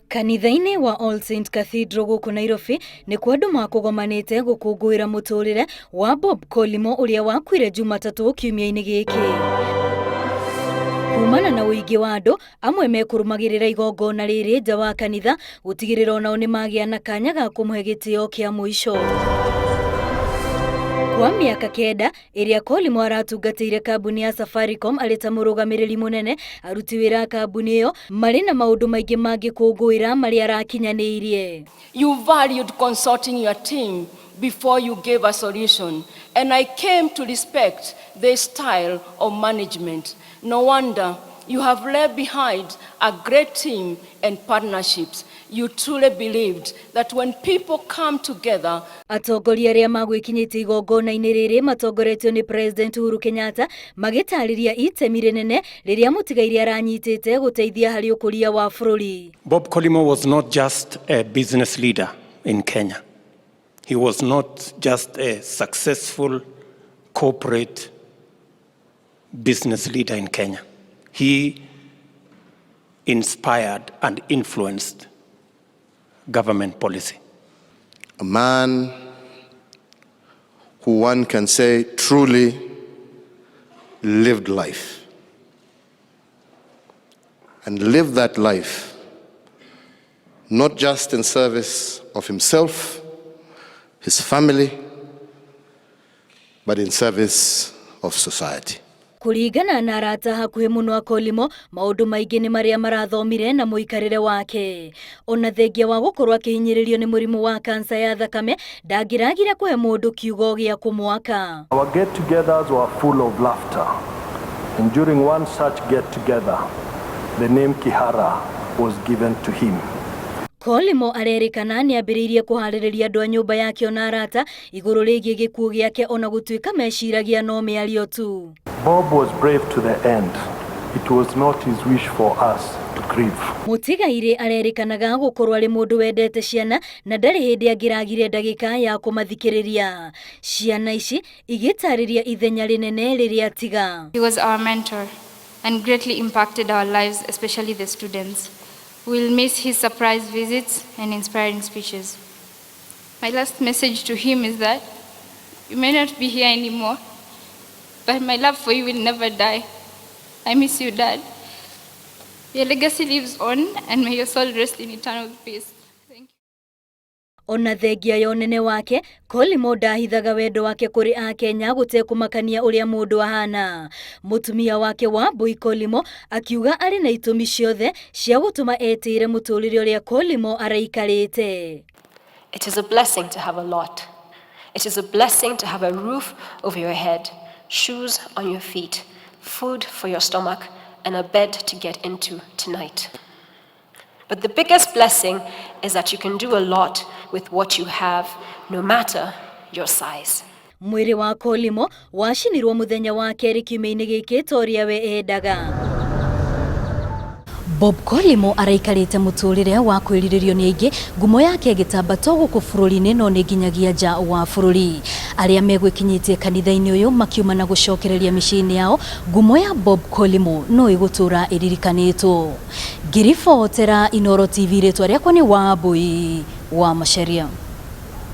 Kanitha-ini wa All Saint Cathedral guku Nairobi ni kwa andu makugomanite gukunguira muturire wa Bob Collymore uria wakuire Jumatatu kiumia-ini giki. Kumana na uingi wa andu amwe mekurumagirira igongona riri nja wa kanitha gutigirira onao ni magia na kanya ga kumuhe gitio kia muico. Kwa miaka 9 iria Collymore aratungatire kambuni ya Safaricom ari ta murigamiriri munene aruti wira kambuni iyo mari na maundu maingi mangikuguira mari arakinyaniirie. You valued consulting your team before you gave a solution, and I came to respect their style of management. No wonder you have left behind a great team and partnerships. You truly believed that when people come together. Atongoria aria magwikinyite igongona-ini riri matongoretio ni President Uhuru Kenyatta magitariria itemi rinene riria mutigairi aranyitite guteithia hari ukuria wa bururi. Bob Collymore was not just a business leader in Kenya. He was not just a successful corporate business leader in Kenya. He inspired and influenced government policy. A man who one can say truly lived life, and lived that life not just in service of himself, his family, but in service of society. Kuringana na arata hakuhi muno a Collymore maundu maingi ni maria marathomire na muikarire wake. Ona thengia wa gukorwo akihinyiririo ni murimu wa kansa ya thakame ndangiragira kuhe mundu kiugo gia kumwaka. Our get-togethers were full of laughter, and during one such get-together, the name Kihara was given to him. Collymore arerikana ni ambiriirie kuhaririria andu a nyumba yake ona arata iguru rigie gikuo giake ona gutuika meciragia no miario tu. Bob was brave to the end. It was not his wish for us to grieve. Mutigairi arerikanaga gukorwo ari mundu wendete ciana na ndari hindi angiragire ndagika ya kumathikiriria. Ciana ici igitariria ithenya rinene riria tiga. He was our mentor and greatly impacted our lives, especially the students. We'll miss his surprise visits and inspiring speeches. My last message to him is that you may not be here anymore, but my love for you will never die. I miss you, Dad. Your legacy lives on, and may your soul rest in eternal peace. Thank you. Ona thengia ya unene wake, Collymore ndahithaga wendo wake kuri Akenya gutekumakania uria mundu ahana. Mutumia wake wa Boy Collymore akiuga ari na itumi ciothe cia gutuma etire muturire uria Collymore araikarite. It is a blessing to have a lot. It is a blessing to have a roof over your head, shoes on your feet, food for your stomach, and a bed to get into tonight. But the biggest blessing is that you can do a lot with what you have, no matter your size. Mwiri wa Collymore washinirwo muthenya wa keri kiumia-ini giki toria we endaga. Bob Collymore araikarite muturire wa kwiriririo ni aingi, ngumo yake gitamba to guku bururi-ini no ni nginyagia nja wa bururi. Aria megwikinyitie kanitha-ini uyu makiuma na gucokereria micii-ini yao, ngumo ya Bob Collymore no igutura iririkanitwo. Ngiribotera Inooro TV ritwa riakwa ni Wambui wa Macharia.